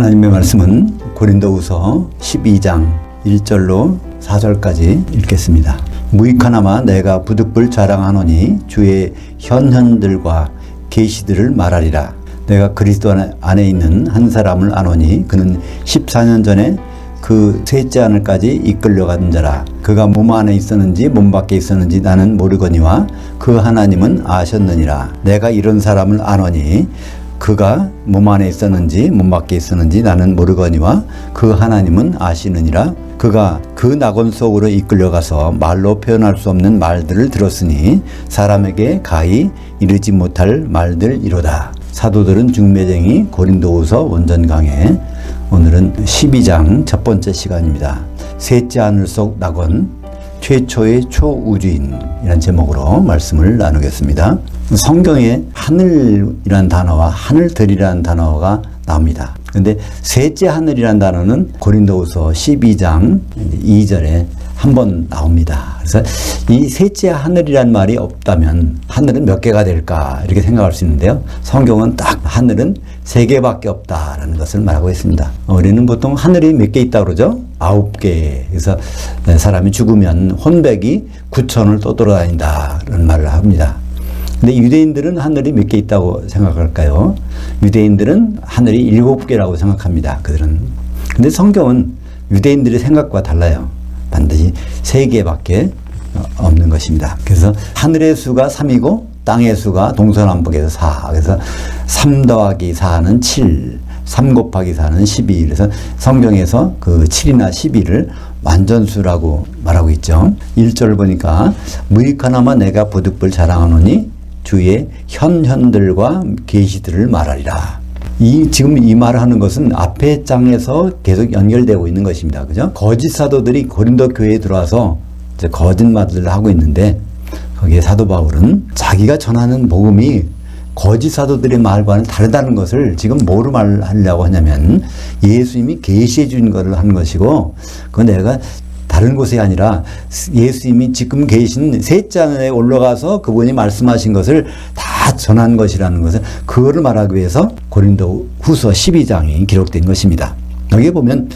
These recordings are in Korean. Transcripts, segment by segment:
하나님의 말씀은 고린도후서 12장 1절로 4절까지 읽겠습니다. 무익하나마 내가 부득불 자랑하노니 주의 현현들과 계시들을 말하리라. 내가 그리스도 안에 있는 한 사람을 아노니 그는 14년 전에 그 셋째 하늘까지 이끌려간 자라. 그가 몸 안에 있었는지 몸 밖에 있었는지 나는 모르거니와 그 하나님은 아셨느니라. 내가 이런 사람을 아노니 그가 몸 안에 있었는지 몸 밖에 있었는지 나는 모르거니와 그 하나님은 아시느니라. 그가 그 낙원 속으로 이끌려가서 말로 표현할 수 없는 말들을 들었으니 사람에게 가히 이르지 못할 말들이로다. 사도들은 중매쟁이 고린도후서 원전 강해. 오늘은 12장 첫 번째 시간입니다. 셋째 하늘 속 낙원, 최초의 초우주인이라는 제목으로 말씀을 나누겠습니다. 성경에 하늘이라는 단어와 하늘들이라는 단어가 나옵니다. 그런데 셋째 하늘이라는 단어는 고린도후서 12장 2절에 한 번 나옵니다. 그래서 이 셋째 하늘이란 말이 없다면 하늘은 몇 개가 될까 이렇게 생각할 수 있는데요. 성경은 딱 하늘은 3개밖에 없다라는 것을 말하고 있습니다. 우리는 보통 하늘이 몇 개 있다고 그러죠? 9개. 그래서 사람이 죽으면 혼백이 9천을 떠돌아다닌다라는 말을 합니다. 근데 유대인들은 하늘이 몇 개 있다고 생각할까요? 유대인들은 하늘이 7개라고 생각합니다. 그들은. 근데 성경은 유대인들의 생각과 달라요. 반드시 3개밖에 없는 것입니다. 그래서 하늘의 수가 3이고 땅의 수가 동서남북에서 4. 그래서 3 더하기 4는 7, 3 곱하기 4는 12. 그래서 성경에서 그 7이나 12를 완전수라고 말하고 있죠. 1절 보니까 무익하나마 내가 부득불 자랑하노니 주의 현현들과 계시들을 말하리라. 지금 이 말을 하는 것은 앞에 장에서 계속 연결되고 있는 것입니다. 그죠? 거짓 사도들이 고린도 교회에 들어와서 이제 거짓말을 하고 있는데 거기에 사도 바울은 자기가 전하는 복음이 거짓 사도들의 말과는 다르다는 것을 지금 뭐로 말하려고 하냐면 예수님이 계시해 준 것을 하는 것이고 그건 내가 다른 곳이 아니라 예수님이 지금 계신 셋째 하늘에 올라가서 그분이 말씀하신 것을 다 전한 것이라는 것을 그거를 말하기 위해서 고린도후서 12장이 기록된 것입니다. 여기에 보면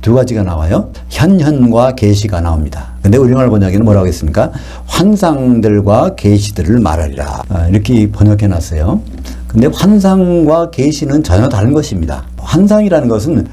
두 가지가 나와요. 현현과 계시가 나옵니다. 근데 우리말 번역에는 뭐라고 했습니까? 환상들과 계시들을 말하리라. 이렇게 번역해 놨어요. 근데 환상과 계시는 전혀 다른 것입니다. 환상이라는 것은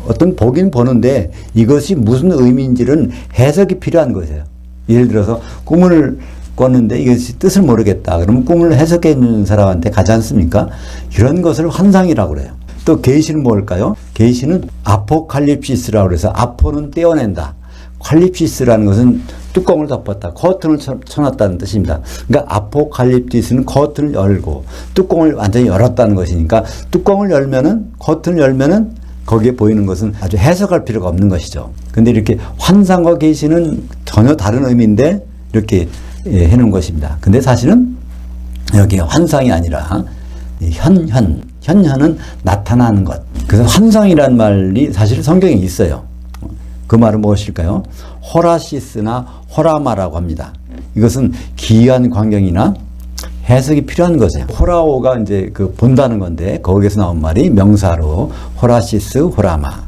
어떤 보긴 보는데 이것이 무슨 의미인지는 해석이 필요한 것이에요. 예를 들어서 꿈을 꿨는데 이것이 뜻을 모르겠다. 그러면 꿈을 해석해 주는 사람한테 가지 않습니까? 이런 것을 환상이라고 그래요. 또 계시는 뭘까요? 계시는 아포칼립시스라고 그래서 아포는 떼어낸다. 칼립시스라는 것은 뚜껑을 덮었다. 커튼을 쳐놨다는 뜻입니다. 그러니까 아포칼립시스는 커튼을 열고 뚜껑을 완전히 열었다는 것이니까 뚜껑을 열면은 커튼을 열면은 거기에 보이는 것은 아주 해석할 필요가 없는 것이죠. 근데 이렇게 환상과 계시는 전혀 다른 의미인데 이렇게 해놓은 것입니다. 근데 사실은 여기 환상이 아니라 현현은 나타나는 것. 그래서 환상이라는 말이 사실 성경에 있어요. 그 말은 무엇일까요? 호라시스나 호라마라고 합니다. 이것은 기이한 광경이나 해석이 필요한 것이에요. 호라오가 이제 본다는 건데 거기에서 나온 말이 명사로 호라시스 호라마.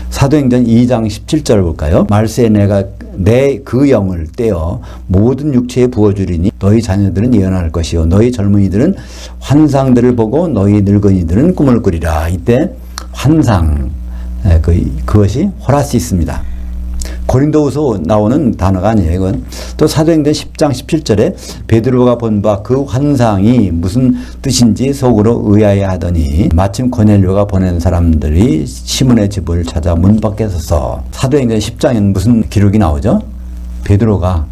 사도행전 2장 17절 볼까요? 말세에 내가 내 그 영을 떼어 모든 육체에 부어주리니 너희 자녀들은 예언할 것이요 너희 젊은이들은 환상들을 보고 너희 늙은이들은 꿈을 꾸리라. 이때 환상 그것이 호라시스입니다. 고린도후서 나오는 단어가 아니에요. 이건 또 사도행전 10장 17절에 베드로가 본 바 그 환상이 무슨 뜻인지 속으로 의아해하더니 마침 고넬료가 보낸 사람들이 시몬의 집을 찾아 문 밖에 서서 사도행전 10장에는 무슨 기록이 나오죠? 베드로가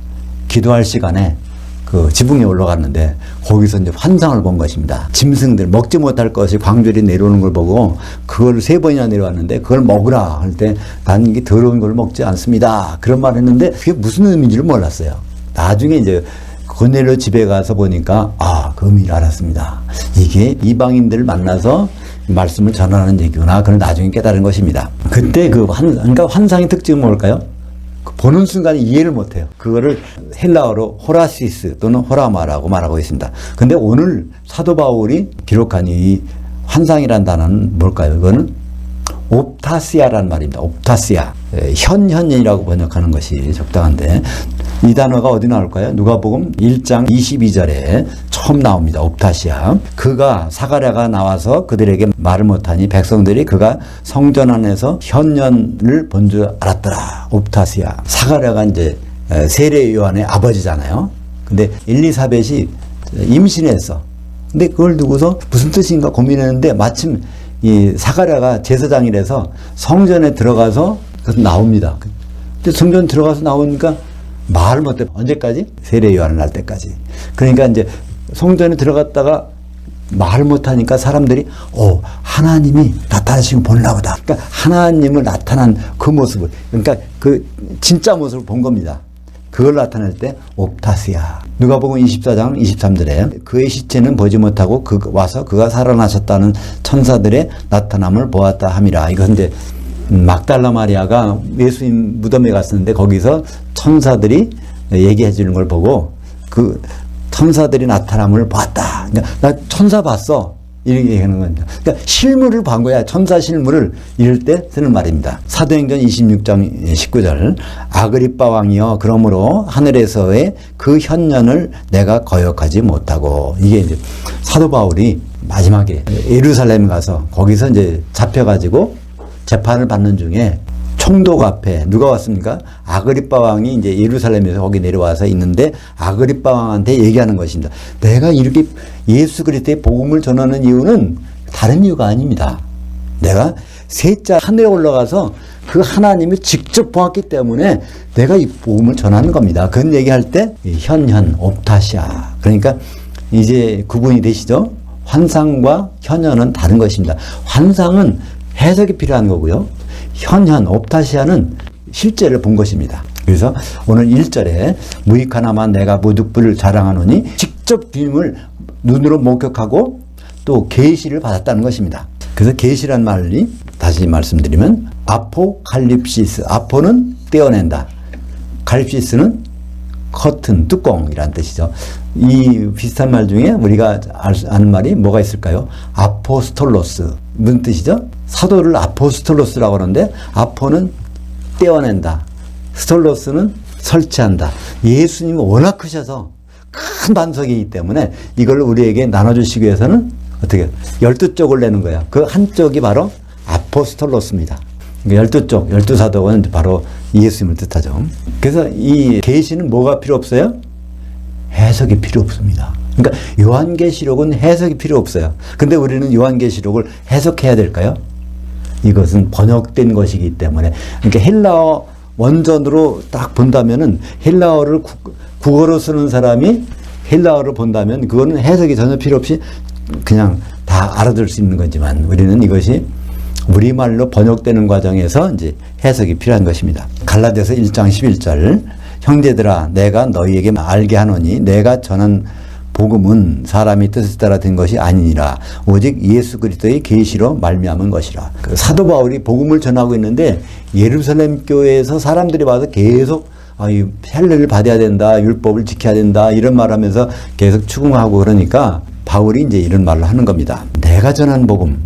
기도할 시간에 그 지붕에 올라갔는데 거기서 이제 환상을 본 것입니다. 짐승들 먹지 못할 것이 광줄이 내려오는 걸 보고 그걸 3번이나 내려왔는데 그걸 먹으라 할 때 나는 이게 더러운 걸 먹지 않습니다. 그런 말을 했는데 그게 무슨 의미인지를 몰랐어요. 나중에 이제 고넬료 집에 가서 보니까 그 의미를 알았습니다. 이게 이방인들을 만나서 말씀을 전하는 얘기구나. 그걸 나중에 깨달은 것입니다. 그때 그러니까 환상의 특징은 뭘까요? 보는 순간에 이해를 못해요. 그거를 헬라어로 호라시스 또는 호라마라고 말하고 있습니다. 근데 오늘 사도 바울이 기록한 이 환상이란 단어는 뭘까요? 이거는 옵타시아라는 말입니다. 옵타시아. 현현이라고 번역하는 것이 적당한데 이 단어가 어디 나올까요? 누가복음 1장 22절에 처음 나옵니다. 옵타시아. 그가 사가랴가 나와서 그들에게 말을 못하니 백성들이 그가 성전 안에서 현현을 본 줄 알았더라. 옵타시아. 사가랴가 이제 세례 요한의 아버지잖아요. 근데 엘리사벳이 임신했어. 근데 그걸 두고서 무슨 뜻인가 고민했는데 마침 이 사가랴가 제사장이라서 성전에 들어가서 나옵니다. 근데 성전 들어가서 나오니까 말을 못해. 언제까지? 세례 요한을 날 때까지. 그러니까 이제 성전에 들어갔다가 말을 못하니까 사람들이 하나님이 나타나시고 보나 보다. 그러니까 하나님을 나타난 그 모습을, 그러니까 그 진짜 모습을 본 겁니다. 그걸 나타낼 때 옵타시아. 누가복음 24장 23절에 그의 시체는 보지 못하고 와서 그가 살아나셨다는 천사들의 나타남을 보았다 함이라. 이건 이제 막달라 마리아가 예수님 무덤에 갔었는데 거기서 천사들이 얘기해 주는 걸 보고 그 천사들이 나타남을 봤다. 그러니까 나 천사 봤어. 이렇게 얘기하는 겁니다. 그러니까 실물을 본 거야. 천사 실물을 이럴 때 쓰는 말입니다. 사도행전 26장 19절 아그리빠 왕이여 그러므로 하늘에서의 그 현년을 내가 거역하지 못하고. 이게 이제 사도 바울이 마지막에 예루살렘 가서 거기서 이제 잡혀가지고 재판을 받는 중에 총독 앞에 누가 왔습니까? 아그리빠 왕이 이제 예루살렘에서 거기 내려와서 있는데 아그리빠 왕한테 얘기하는 것입니다. 내가 이렇게 예수 그리스도의 복음을 전하는 이유는 다른 이유가 아닙니다. 내가 셋째 하늘에 올라가서 그 하나님을 직접 보았기 때문에 내가 이 복음을 전하는 겁니다. 그런 얘기할 때 현현, 옵타시아. 그러니까 이제 구분이 되시죠? 환상과 현현은 다른 것입니다. 환상은 해석이 필요한 거고요. 현현, 옵타시아는 실제를 본 것입니다. 그래서 오늘 1절에 무익하나만 내가 무득불을 자랑하노니 직접 주님을 눈으로 목격하고 또 계시를 받았다는 것입니다. 그래서 계시란 말이 다시 말씀드리면 아포칼립시스. 아포는 떼어낸다. 칼립시스는 커튼, 뚜껑이란 뜻이죠. 이 비슷한 말 중에 우리가 아는 말이 뭐가 있을까요? 아포스톨로스. 무슨 뜻이죠? 사도를 아포스톨로스라고 하는데 아포는 떼어낸다. 스톨로스는 설치한다. 예수님은 워낙 크셔서 큰 반석이기 때문에 이걸 우리에게 나눠주시기 위해서는 어떻게 12쪽을 내는 거야. 그 한쪽이 바로 아포스톨로스입니다. 12쪽, 12사도는 바로 예수님을 뜻하죠. 그래서 이 계시는 뭐가 필요 없어요? 해석이 필요 없습니다. 그러니까 요한계시록은 해석이 필요 없어요. 근데 우리는 요한계시록을 해석해야 될까요? 이것은 번역된 것이기 때문에. 그러니까 헬라어 원전으로 딱 본다면은 헬라어를 국어로 쓰는 사람이 헬라어를 본다면 그거는 해석이 전혀 필요 없이 그냥 다 알아들 수 있는 거지만 우리는 이것이 우리말로 번역되는 과정에서 이제 해석이 필요한 것입니다. 갈라디아서 1장 11절 형제들아 내가 너희에게 알게 하노니 내가 전한 복음은 사람이 뜻을 따라 된 것이 아니니라 오직 예수 그리스도의 계시로 말미암은 것이라. 그 사도 바울이 복음을 전하고 있는데 예루살렘 교회에서 사람들이 와서 계속 이 헬례를 받아야 된다, 율법을 지켜야 된다 이런 말하면서 계속 추궁하고 그러니까 바울이 이제 이런 말을 하는 겁니다. 내가 전한 복음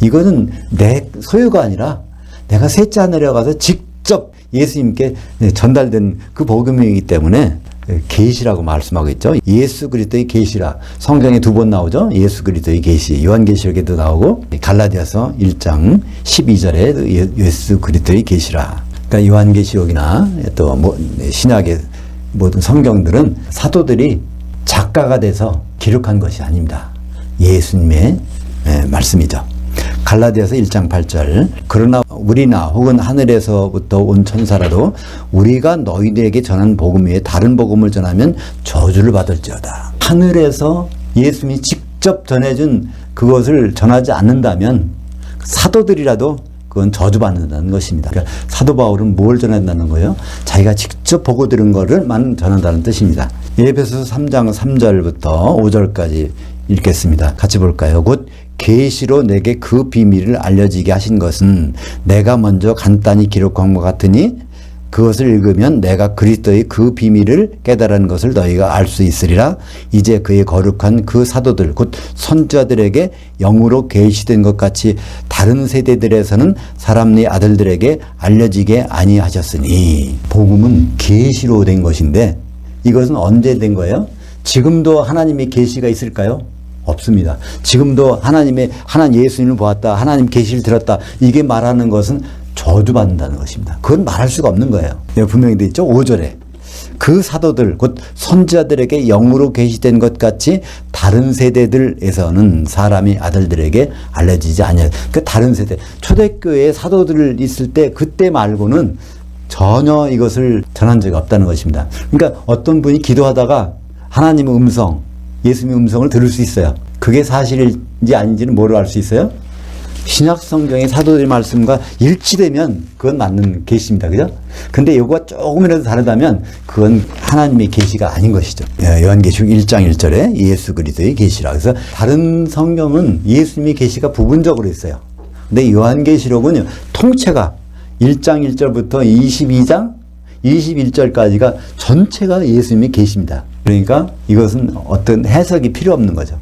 이거는 내 소유가 아니라 내가 셋째 하늘에 가서 직접 예수님께 전달된 그 복음이기 때문에 계시라고 말씀하고 있죠. 예수 그리스도의 계시라. 성경에 2번 나오죠. 예수 그리스도의 계시. 요한계시록에도 나오고 갈라디아서 1장 12절에 예수 그리스도의 계시라. 그러니까 요한계시록이나 또 신약의 모든 성경들은 사도들이 작가가 돼서 기록한 것이 아닙니다. 예수님의 말씀이죠. 갈라디아서 1장 8절 그러나 우리나 혹은 하늘에서부터 온 천사라도 우리가 너희들에게 전한 복음 외에 다른 복음을 전하면 저주를 받을지어다. 하늘에서 예수님이 직접 전해준 그것을 전하지 않는다면 사도들이라도 그건 저주받는다는 것입니다. 그러니까 사도 바울은 뭘 전한다는 거예요? 자기가 직접 보고 들은 거를만 전한다는 뜻입니다. 에베소서 3장 3절부터 5절까지 읽겠습니다. 같이 볼까요? 곧 계시로 내게 그 비밀을 알려지게 하신 것은 내가 먼저 간단히 기록한 것 같으니 그것을 읽으면 내가 그리스도의 그 비밀을 깨달은 것을 너희가 알 수 있으리라. 이제 그의 거룩한 그 사도들 곧 선지자들에게 영으로 계시된 것 같이 다른 세대들에서는 사람의 아들들에게 알려지게 아니하셨으니. 복음은 계시로 된 것인데 이것은 언제 된 거예요? 지금도 하나님의 계시가 있을까요? 없습니다. 지금도 하나님 예수님을 보았다, 하나님 계시를 들었다, 이게 말하는 것은 저주받는다는 것입니다. 그건 말할 수가 없는 거예요. 분명히 되어 있죠. 5절에 그 사도들 곧 선지자들에게 영으로 계시된 것 같이 다른 세대들에서는 사람이 아들들에게 알려지지 아니하여. 그 다른 세대, 초대교회에 사도들 있을 때 그때 말고는 전혀 이것을 전한 적이 없다는 것입니다. 그러니까 어떤 분이 기도하다가 하나님의 음성, 예수님의 음성을 들을 수 있어요. 그게 사실인지 아닌지는 뭐로 알 수 있어요? 신약 성경의 사도들의 말씀과 일치되면 그건 맞는 계시입니다. 그죠? 근데 이거가 조금이라도 다르다면 그건 하나님의 계시가 아닌 것이죠. 요한계시록 1장 1절에 예수 그리스도의 계시라. 그래서 다른 성경은 예수님의 계시가 부분적으로 있어요. 근데 요한계시록은 통째가 1장 1절부터 22장 21절까지가 전체가 예수님의 계시입니다. 그러니까 이것은 어떤 해석이 필요 없는 거죠.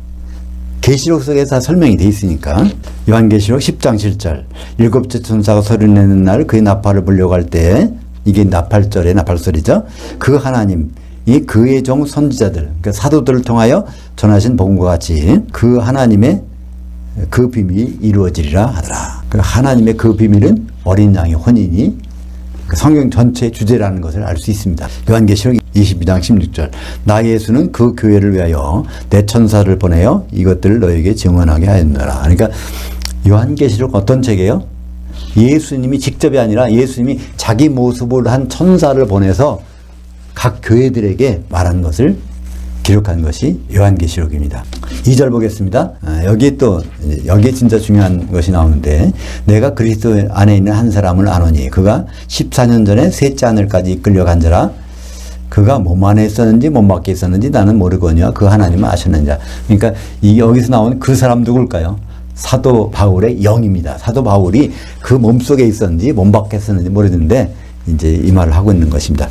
계시록 속에서 다 설명이 되어 있으니까. 요한계시록 10장 7절 일곱째 천사가 소리내는 날 그의 나팔을 불려고 할 때, 이게 나팔절의 나팔소리죠. 그 하나님이 그의 종 선지자들, 그러니까 사도들을 통하여 전하신 복음과 같이 그 하나님의 그 비밀이 이루어지리라 하더라. 그 하나님의 그 비밀은 어린 양의 혼인이 성경 전체의 주제라는 것을 알 수 있습니다. 요한계시록 22장 16절 나 예수는 그 교회를 위하여 내 천사를 보내어 이것들을 너에게 증언하게 하였노라. 그러니까 요한계시록 어떤 책이에요? 예수님이 직접이 아니라 예수님이 자기 모습을 한 천사를 보내서 각 교회들에게 말한 것을 기록한 것이 요한계시록입니다. 2절 보겠습니다. 여기에 진짜 중요한 것이 나오는데 내가 그리스도 안에 있는 한 사람을 아노니 그가 14년 전에 셋째 하늘까지 이끌려간 자라. 그가 몸 안에 있었는지 몸 밖에 있었는지 나는 모르거니와 그 하나님은 아셨느니라. 그러니까 여기서 나온 그 사람 누굴까요? 사도 바울의 영입니다. 사도 바울이 그 몸속에 있었는지 몸 밖에 있었는지 모르는데 이제 이 말을 하고 있는 것입니다.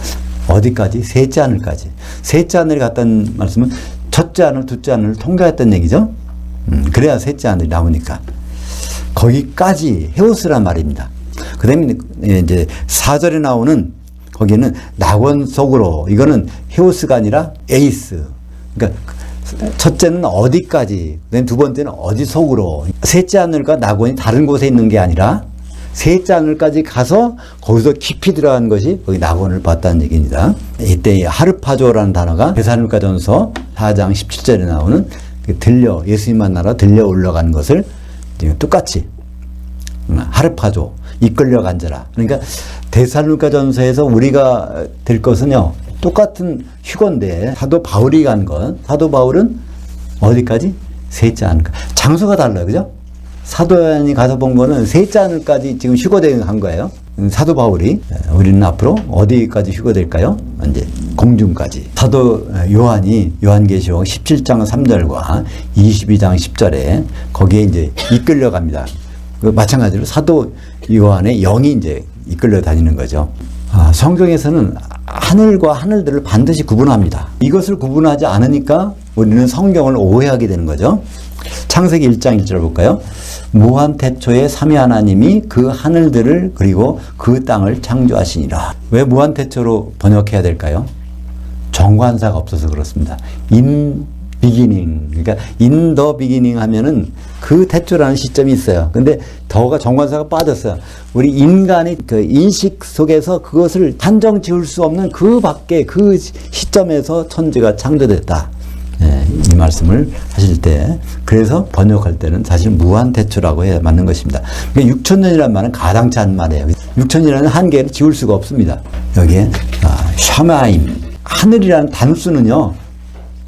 어디까지? 셋째 하늘까지. 셋째 하늘에 갔다는 말씀은 첫째 하늘, 둘째 하늘을 통과했다는 얘기죠. 그래야 셋째 하늘이 나오니까. 거기까지 헤오스란 말입니다. 그 다음에 이제 4절에 나오는 거기는 낙원 속으로, 이거는 헤오스가 아니라 에이스. 그러니까 첫째는 어디까지, 그다음에 두 번째는 어디 속으로. 셋째 하늘과 낙원이 다른 곳에 있는 게 아니라 셋째 하늘까지 가서 거기서 깊이 들어간 것이 거기 낙원을 봤다는 얘기입니다. 이때 하르파조라는 단어가 데살로니가전서 4장 17절에 나오는 예수님 만나러 들려 올라간 것을 똑같이 하르파조, 이끌려간 자라. 그러니까 데살로니가전서에서 우리가 될 것은요 똑같은 휴거인데 사도 바울이 간 것, 사도 바울은 어디까지? 셋째 하늘까지. 장소가 달라요. 그죠? 사도 요한이 가서 본 거는 셋째 하늘까지 지금 휴거되어 간 거예요. 사도 바울이, 우리는 앞으로 어디까지 휴거될까요? 이제 공중까지. 사도 요한이 요한계시록 17장 3절과 22장 10절에 거기에 이제 이끌려 갑니다. 마찬가지로 사도 요한의 영이 이제 이끌려 다니는 거죠. 성경에서는 하늘과 하늘들을 반드시 구분합니다. 이것을 구분하지 않으니까 우리는 성경을 오해하게 되는 거죠. 창세기 1장 1절 볼까요? 무한태초에 삼위 하나님이 그 하늘들을 그리고 그 땅을 창조하시니라. 왜 무한태초로 번역해야 될까요? 정관사가 없어서 그렇습니다. in beginning, 그러니까 in the beginning 하면은 그 태초라는 시점이 있어요. 근데 더가 정관사가 빠졌어요. 우리 인간의 그 인식 속에서 그것을 한정 지을 수 없는 그 밖에 그 시점에서 천지가 창조됐다. 이 말씀을 하실 때, 그래서 번역할 때는 사실 무한태초라고 해야 맞는 것입니다. 6천년이라는 말은 가당치 않은 말이에요. 6천년이라는 한계를 지울 수가 없습니다. 여기에 샤마임, 하늘이라는 단수는요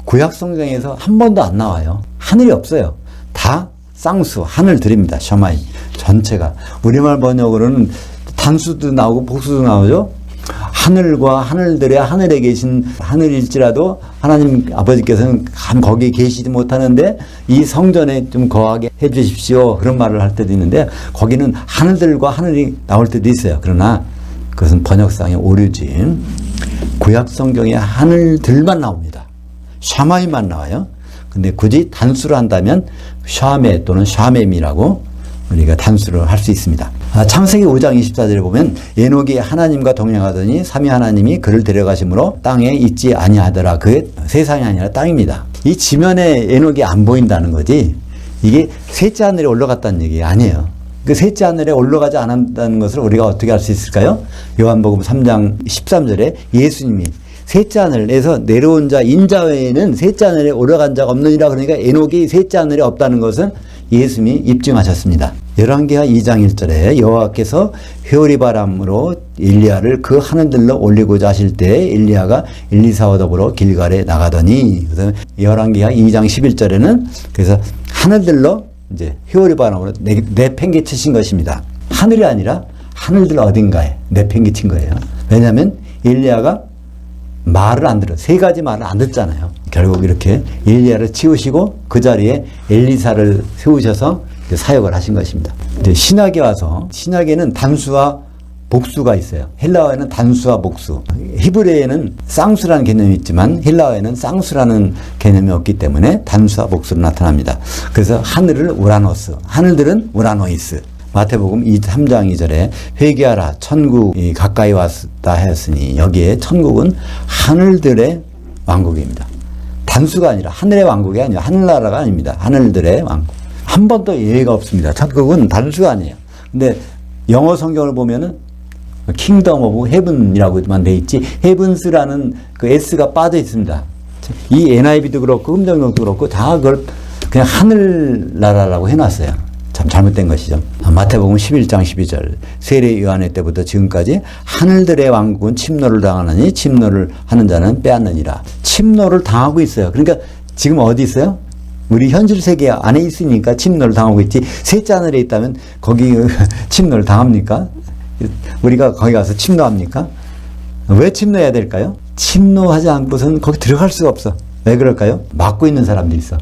구약 성경에서 한 번도 안 나와요. 하늘이 없어요. 다 쌍수, 하늘들입니다. 샤마임 전체가. 우리말 번역으로는 단수도 나오고 복수도 나오죠. 하늘과 하늘들의 하늘에 계신, 하늘일지라도 하나님 아버지께서는 거기에 계시지 못하는데 이 성전에 좀 거하게 해 주십시오, 그런 말을 할 때도 있는데 거기는 하늘들과 하늘이 나올 때도 있어요. 그러나 그것은 번역상의 오류지. 구약 성경에 하늘들만 나옵니다. 샤마임만 나와요. 근데 굳이 단수로 한다면 샤메 또는 샤메미라고 우리가 단수를 할 수 있습니다. 창세기 5장 24절에 보면 에녹이 하나님과 동행하더니 삼위 하나님이 그를 데려가심으로 땅에 있지 아니하더라. 그게 세상이 아니라 땅입니다. 이 지면에 에녹이 안 보인다는 거지 이게 셋째 하늘에 올라갔다는 얘기 아니에요. 그 셋째 하늘에 올라가지 않았다는 것을 우리가 어떻게 알 수 있을까요? 요한복음 3장 13절에 예수님이 셋째 하늘에서 내려온 자 인자 외에는 셋째 하늘에 올라간 자가 없느니라. 그러니까 에녹이 셋째 하늘에 없다는 것은 예수님이 입증하셨습니다. 열왕기하 2장 1절에 여호와께서 회오리 바람으로 엘리야를 그 하늘들로 올리고자 하실 때 엘리야가 엘리사와 더불어 길갈에 나가더니, 그래서 열왕기하 2장 11절에는 그래서 하늘들로 이제 회오리 바람으로 내팽개치신 것입니다. 하늘이 아니라 하늘들 어딘가에 내팽개친 거예요. 왜냐하면 엘리야가 말을 안 들어. 세 가지 말을 안 듣잖아요. 결국 이렇게 엘리야를 치우시고 그 자리에 엘리사를 세우셔서 사역을 하신 것입니다. 이제 신약에 와서, 신약에는 단수와 복수가 있어요. 헬라어에는 단수와 복수. 히브리어에는 쌍수라는 개념이 있지만 헬라어에는 쌍수라는 개념이 없기 때문에 단수와 복수로 나타납니다. 그래서 하늘을 우라노스, 하늘들은 우라노이스. 마태복음 3장 2절에 회개하라 천국이 가까이 왔다 하였으니, 여기에 천국은 하늘들의 왕국입니다. 단수가 아니라 하늘의 왕국이 아니라 하늘나라가 아닙니다. 하늘들의 왕국. 한 번도 예외가 없습니다. 천국은 단수가 아니에요. 근데 영어 성경을 보면은 킹덤 오브 헤븐이라고만 돼 있지 헤븐스라는 그 S가 빠져 있습니다. 이 NIV도 그렇고 음정역도 그렇고 다 그걸 그냥 하늘나라라고 해놨어요. 참 잘못된 것이죠. 마태복음 11장 12절 세례 요한의 때부터 지금까지 하늘들의 왕국은 침노를 당하느니 침노를 하는 자는 빼앗느니라. 침노를 당하고 있어요. 그러니까 지금 어디 있어요? 우리 현실 세계 안에 있으니까 침노를 당하고 있지, 셋째 하늘에 있다면 거기 침노를 당합니까? 우리가 거기 가서 침노합니까? 왜 침노해야 될까요? 침노하지 않고서는 거기 들어갈 수가 없어. 왜 그럴까요? 막고 있는 사람들이 있어.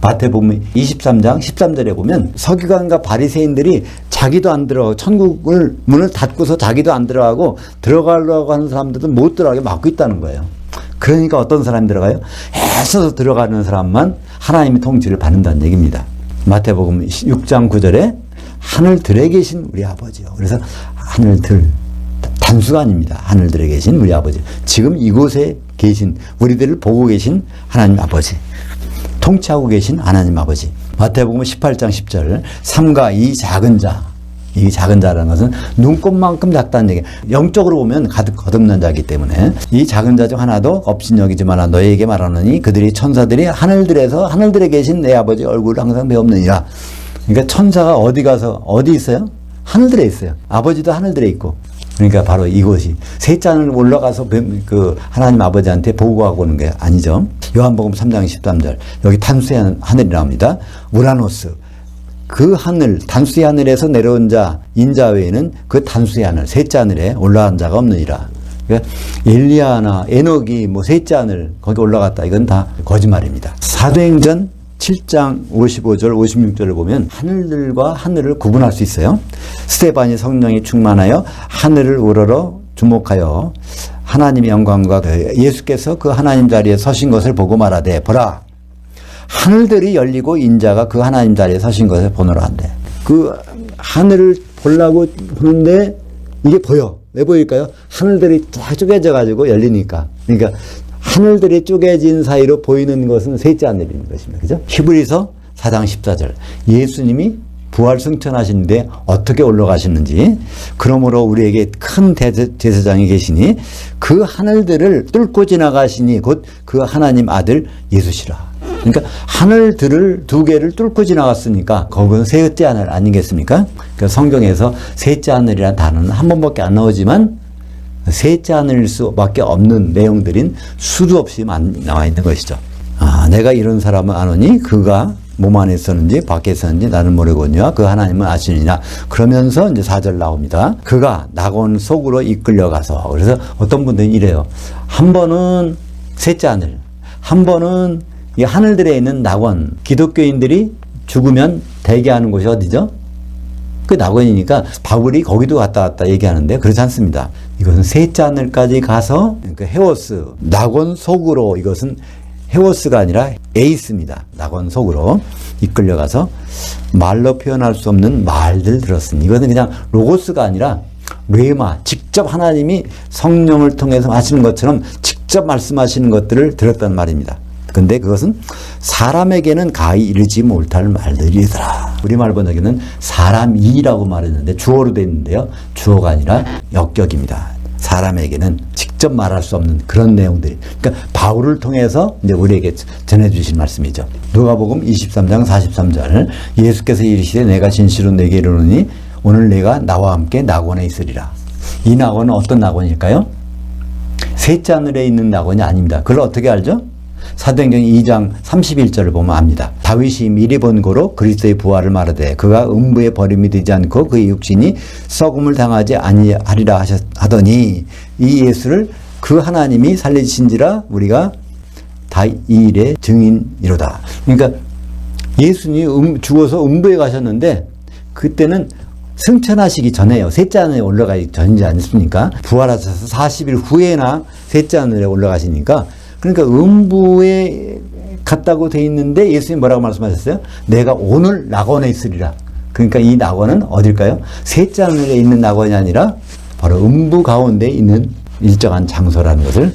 마태복음 23장 13절에 보면 서기관과 바리새인들이 자기도 안 들어가고 천국을 문을 닫고서 자기도 안 들어가고 들어가려고 하는 사람들도 못 들어가게 막고 있다는 거예요. 그러니까 어떤 사람이 들어가요? 애써서 들어가는 사람만 하나님의 통치를 받는다는 얘기입니다. 마태복음 6장 9절에 하늘들에 계신 우리 아버지요. 그래서 하늘들, 단수가 아닙니다. 하늘들에 계신 우리 아버지. 지금 이곳에 계신, 우리들을 보고 계신 하나님 아버지. 통치하고 계신 하나님 아버지. 마태복음 18장 10절 삼가 이 작은 자, 이 작은 자라는 것은 눈곱만큼 작다는 얘기. 영적으로 보면 가득 거듭난 자이기 때문에 이 작은 자 중 하나도 업신여기지 마라. 너희에게 말하노니 그들이 천사들이 하늘들에서 하늘들에 계신 내 아버지 얼굴을 항상 배웁느니라. 그러니까 천사가 어디 가서 어디 있어요? 하늘들에 있어요. 아버지도 하늘들에 있고. 그러니까 바로 이곳이 셋째 하늘 올라가서 그 하나님 아버지한테 보고하고 오는 게 아니죠. 요한복음 3장 13절 여기 단수의 하늘이 나옵니다. 우라노스, 그 하늘, 단수의 하늘에서 내려온 자 인자 외에는 그 단수의 하늘, 셋째 하늘에 올라간 자가 없느니라. 그러니까 엘리야나 에녹이 뭐 셋째 하늘 거기 올라갔다, 이건 다 거짓말입니다. 사도행전 7장 55절 56절을 보면 하늘들과 하늘을 구분할 수 있어요. 스데반이 성령이 충만하여 하늘을 우러러 주목하여 하나님의 영광과 예수께서 그 하나님 자리에 서신 것을 보고 말하되, 보라 하늘들이 열리고 인자가 그 하나님 자리에 서신 것을 보노라 한대. 그 하늘을 보려고 보는데 이게 보여. 왜 보일까요? 하늘들이 쫙 쪼개져 가지고 열리니까. 그러니까 하늘들이 쪼개진 사이로 보이는 것은 셋째 하늘인 것입니다. 그죠? 히브리서 4장 14절. 예수님이 부활 승천하시는데 어떻게 올라가시는지, 그러므로 우리에게 큰 제사장이 계시니 그 하늘들을 뚫고 지나가시니 곧 그 하나님 아들 예수시라. 그러니까 하늘들을 두 개를 뚫고 지나갔으니까 거기는 셋째 하늘 아니겠습니까? 그러니까 성경에서 셋째 하늘이라는 단어는 한 번밖에 안 나오지만 셋째 하늘일 수밖에 없는 내용들인 수도 없이 나와 있는 것이죠. 아, 내가 이런 사람을 아노니 그가 몸 안에 있었는지 밖에 있었는지 나는 모르거니와 그 하나님은 아시느니라. 그러면서 이제 4절 나옵니다. 그가 낙원 속으로 이끌려가서. 그래서 어떤 분들은 이래요. 한 번은 셋째 하늘, 한 번은 이 하늘들에 있는 낙원. 기독교인들이 죽으면 대기하는 곳이 어디죠? 그 낙원이니까 바울이 거기도 갔다 왔다 얘기하는데 그렇지 않습니다. 이것은 셋째 하늘까지 가서 그 헤오스, 낙원 속으로, 이것은 헤오스가 아니라 에이스입니다. 낙원 속으로 이끌려가서 말로 표현할 수 없는 말들 들었으니, 이거는 그냥 로고스가 아니라 레마, 직접 하나님이 성령을 통해서 하시는 것처럼 직접 말씀하시는 것들을 들었단 말입니다. 근데 그것은 사람에게는 가히 이르지 못할 말들이더라. 우리말 번역에는 사람이라고 말했는데 주어로 되어 있는데요. 주어가 아니라 역격입니다. 사람에게는 직접 말할 수 없는 그런 내용들이, 그러니까 바울을 통해서 이제 우리에게 전해주신 말씀이죠. 누가복음 23장 43절, 예수께서 이르시되 내가 진실로 내게 이르노니 오늘 내가 나와 함께 낙원에 있으리라. 이 낙원은 어떤 낙원일까요? 셋째 하늘에 있는 낙원이 아닙니다. 그걸 어떻게 알죠? 사도행전 2장 31절을 보면 압니다. 다윗이 미리 본 고로 그리스도의 부활을 말하되 그가 음부에 버림이 되지 않고 그의 육신이 썩음을 당하지 아니하리라 하더니, 이 예수를 그 하나님이 살리신지라 우리가 다 이 일의 증인이로다. 그러니까 예수님이 죽어서 음부에 가셨는데 그때는 승천하시기 전에요. 셋째 하늘에 올라가기 전이지 않습니까? 부활하셔서 40일 후에나 셋째 하늘에 올라가시니까, 그러니까 음부에 갔다고 돼 있는데 예수님 뭐라고 말씀하셨어요? 내가 오늘 낙원에 있으리라. 그러니까 이 낙원은 어딜까요? 셋째 하늘에 있는 낙원이 아니라 바로 음부 가운데 있는 일정한 장소라는 것을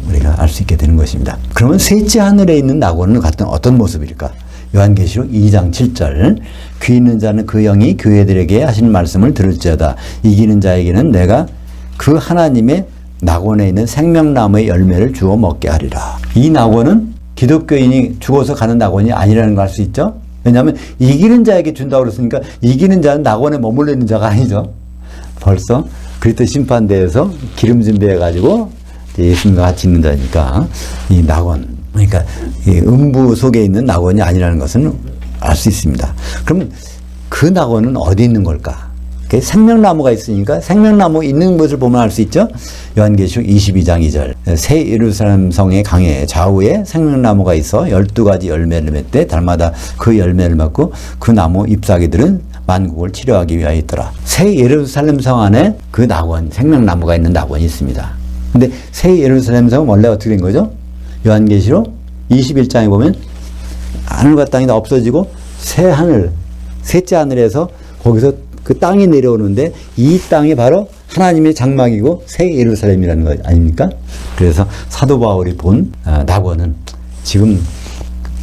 우리가 알 수 있게 되는 것입니다. 그러면 셋째 하늘에 있는 낙원은 같은 어떤 모습일까? 요한계시록 2장 7절, 귀 있는 자는 그 영이 교회들에게 하시는 말씀을 들을지어다. 이기는 자에게는 내가 그 하나님의 낙원에 있는 생명나무의 열매를 주어 먹게 하리라. 이 낙원은 기독교인이 죽어서 가는 낙원이 아니라는 걸 알 수 있죠. 왜냐하면 이기는 자에게 준다고 그랬으니까 이기는 자는 낙원에 머물러 있는 자가 아니죠. 벌써 그리스도 심판대에서 기름 준비해가지고 예수님과 같이 있는 자니까 이 낙원, 그러니까 이 음부 속에 있는 낙원이 아니라는 것은 알 수 있습니다. 그러면 그 낙원은 어디 있는 걸까? 생명나무가 있으니까 생명나무 있는 것을 보면 알 수 있죠. 요한계시록 22장 2절, 새 예루살렘 성의 강에 좌우에 생명나무가 있어 12가지 열매를 맺되 달마다 그 열매를 맺고 그 나무 잎사귀들은 만국을 치료하기 위하여 있더라. 새 예루살렘 성 안에 그 낙원, 생명나무가 있는 낙원이 있습니다. 근데 새 예루살렘 성은 원래 어떻게 된 거죠? 요한계시록 21장에 보면 하늘과 땅이 다 없어지고 새 하늘, 셋째 하늘에서 거기서 그 땅이 내려오는데 이 땅이 바로 하나님의 장막이고 새 예루살렘이라는 거 아닙니까? 그래서 사도 바울이 본 낙원은 지금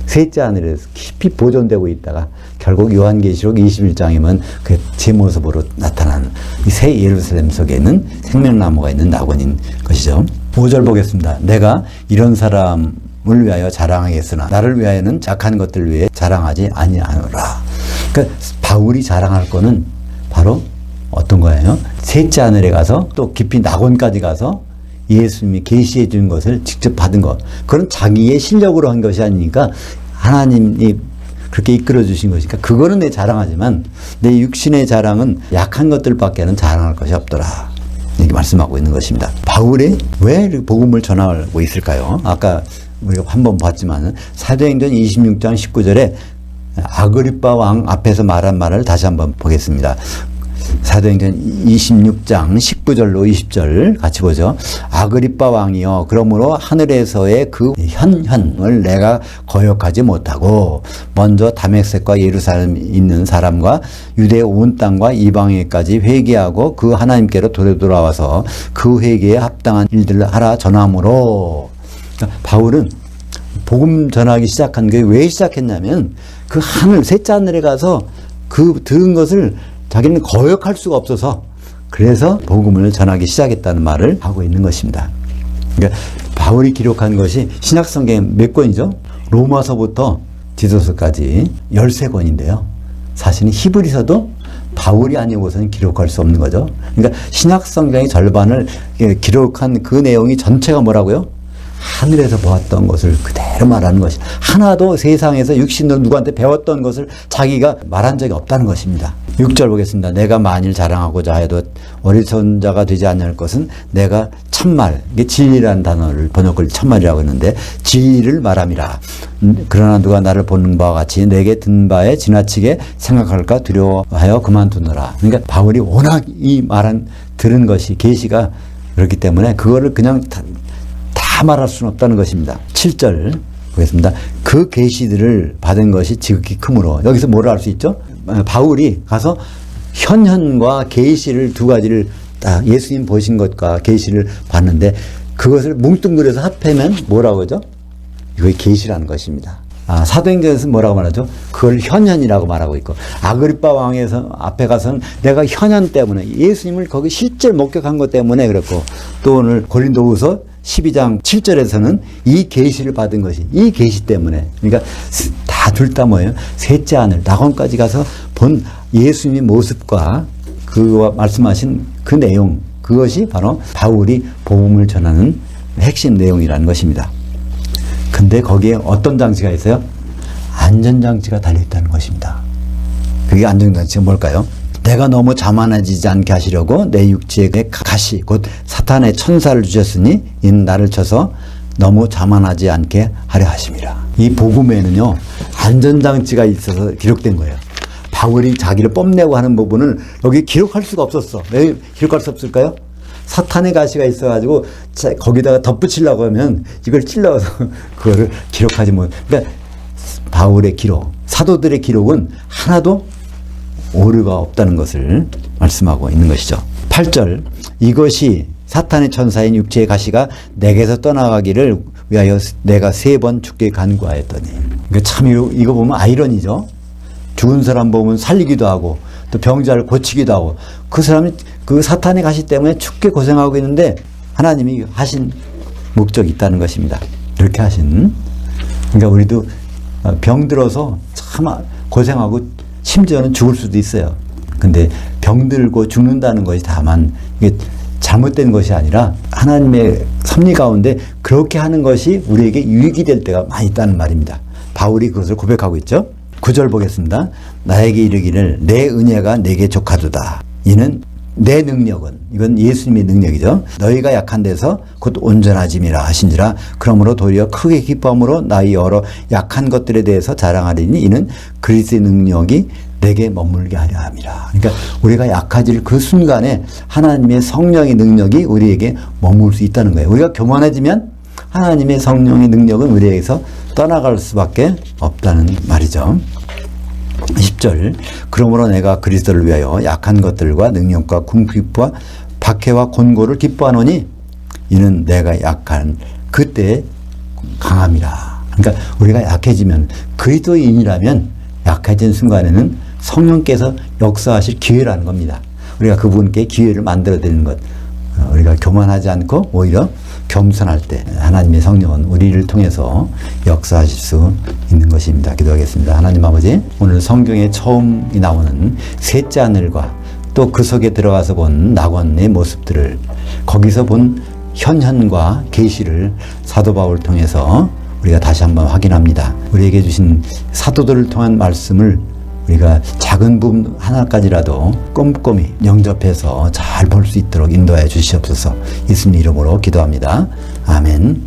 셋째 하늘에서 깊이 보존되고 있다가 결국 요한계시록 21장이면 그 제 모습으로 나타나는 이 새 예루살렘 속에 있는 생명나무가 있는 낙원인 것이죠. 5절 보겠습니다. 내가 이런 사람을 위하여 자랑하겠으나 나를 위하여는 작한 것들 위해 자랑하지 아니하노라. 그러니까 바울이 자랑할 거는 바로 어떤 거예요? 셋째 하늘에 가서 또 깊이 낙원까지 가서 예수님이 계시해 준 것을 직접 받은 것. 그건 자기의 실력으로 한 것이 아니니까 하나님이 그렇게 이끌어 주신 것이니까 그거는 내 자랑하지만 내 육신의 자랑은 약한 것들밖에는 자랑할 것이 없더라. 이렇게 말씀하고 있는 것입니다. 바울이 왜 복음을 전하고 있을까요? 아까 우리가 한번 봤지만 사도행전 26장 19절에 아그리빠 왕 앞에서 말한 말을 다시 한번 보겠습니다. 사도행전 26장 19절로 20절 같이 보죠. 아그리빠 왕이여, 그러므로 하늘에서의 그 현현을 내가 거역하지 못하고 먼저 다메섹과 예루살렘에 있는 사람과 유대 온 땅과 이방에까지 회개하고 그 하나님께로 돌아와서 그 회개에 합당한 일들을 하라 전함으로. 그러니까 바울은 복음 전하기 시작한 게 왜 시작했냐면 그 하늘, 셋째 하늘에 가서 그 들은 것을 자기는 거역할 수가 없어서 그래서 복음을 전하기 시작했다는 말을 하고 있는 것입니다. 그러니까 바울이 기록한 것이 신약성경 몇 권이죠? 로마서부터 디도서까지 13권인데요. 사실은 히브리서도 바울이 아니고서는 기록할 수 없는 거죠. 그러니까 신약성경의 절반을 기록한 그 내용이 전체가 뭐라고요? 하늘에서 보았던 것을 그대로 말하는 것이, 하나도 세상에서 육신으로 누구한테 배웠던 것을 자기가 말한 적이 없다는 것입니다. 6절 보겠습니다. 내가 만일 자랑하고자 해도 어리석은 자가 되지 않을 것은 내가 참말, 이게 진리라는 단어를 번역을 참말이라고 했는데 진리를 말함이라. 그러나 누가 나를 보는 바와 같이 내게 든 바에 지나치게 생각할까 두려워하여 그만두노라. 그러니까 바울이 워낙 이 말한 들은 것이 계시가 그렇기 때문에 그거를 그냥 다 말할 수는 없다는 것입니다. 7절 보겠습니다. 그 계시들을 받은 것이 지극히 크므로. 여기서 뭐를 알 수 있죠? 바울이 가서 현현과 계시를 두 가지를 딱 예수님 보신 것과 계시를 봤는데 그것을 뭉뚱그려서 합하면 뭐라고 하죠? 이거의 계시라는 것입니다. 사도행전에서 뭐라고 말하죠? 그걸 현현이라고 말하고 있고, 아그리빠 왕에서 앞에 가서는 내가 현현 때문에 예수님을 거기 실제로 목격한 것 때문에 그랬고, 또 오늘 고린도후서 12장 7절에서는 이 계시를 받은 것이 이 계시 때문에, 그러니까 다 둘 다 뭐예요? 셋째 하늘 낙원까지 가서 본 예수님의 모습과 그와 말씀하신 그 내용, 그것이 바로 바울이 복음을 전하는 핵심 내용이라는 것입니다. 근데 거기에 어떤 장치가 있어요? 안전장치가 달려있다는 것입니다. 그게 안전장치가 뭘까요? 내가 너무 자만해지지 않게 하시려고 내 육체에 가시 곧 사탄의 천사를 주셨으니 이는 나를 쳐서 너무 자만하지 않게 하려 하심이라. 이 복음에는요 안전장치가 있어서 기록된 거예요. 바울이 자기를 뽐내고 하는 부분을 여기 기록할 수가 없었어. 왜 기록할 수 없을까요? 사탄의 가시가 있어가지고 거기다가 덧붙이려고 하면 이걸 찔러서 그거를 기록하지 못. 그러니까 바울의 기록, 사도들의 기록은 하나도 오류가 없다는 것을 말씀하고 있는 것이죠. 8절 이것이 사탄의 천사인 육체의 가시가 내게서 떠나가기를 위하여 내가 3번 죽게 간구하였더니. 그러니까 참 이거 보면 아이러니죠. 죽은 사람 보면 살리기도 하고 또 병자를 고치기도 하고 그 사람이 그 사탄의 가시 때문에 죽게 고생하고 있는데 하나님이 하신 목적이 있다는 것입니다. 이렇게 하신. 그러니까 우리도 병들어서 참 고생하고 심지어는 죽을 수도 있어요. 근데 병들고 죽는다는 것이 다만 이게 잘못된 것이 아니라 하나님의 섭리 가운데 그렇게 하는 것이 우리에게 유익이 될 때가 많이 있다는 말입니다. 바울이 그것을 고백하고 있죠. 9절 보겠습니다. 나에게 이르기를 내 은혜가 내게 족하도다. 이는 내 능력은, 이건 예수님의 능력이죠. 너희가 약한 데서 곧 온전하짐이라 하신지라. 그러므로 도리어 크게 기뻐함으로 나의 여러 약한 것들에 대해서 자랑하리니 이는 그리스도의 능력이 내게 머물게 하려 함이라. 그러니까 우리가 약해질 그 순간에 하나님의 성령의 능력이 우리에게 머물 수 있다는 거예요. 우리가 교만해지면 하나님의 성령의 능력은 우리에게서 떠나갈 수밖에 없다는 말이죠. 10절 그러므로 내가 그리스도를 위하여 약한 것들과 능력과 궁핍과 박해와 곤고를 기뻐하노니 이는 내가 약한 그때의 강함이라. 그러니까 우리가 약해지면 그리스도인이라면 약해진 순간에는 성령께서 역사하실 기회라는 겁니다. 우리가 그분께 기회를 만들어 드리는 것. 우리가 교만하지 않고 오히려 겸손할 때 하나님의 성령은 우리를 통해서 역사하실 수 있는 것입니다. 기도하겠습니다. 하나님 아버지, 오늘 성경에 처음 나오는 셋째 하늘과 또 그 속에 들어가서 본 낙원의 모습들을, 거기서 본 현현과 계시를 사도 바울을 통해서 우리가 다시 한번 확인합니다. 우리에게 주신 사도들을 통한 말씀을 우리가 작은 부분 하나까지라도 꼼꼼히 영접해서 잘 볼 수 있도록 인도하여 주시옵소서. 예수님 이름으로 기도합니다. 아멘.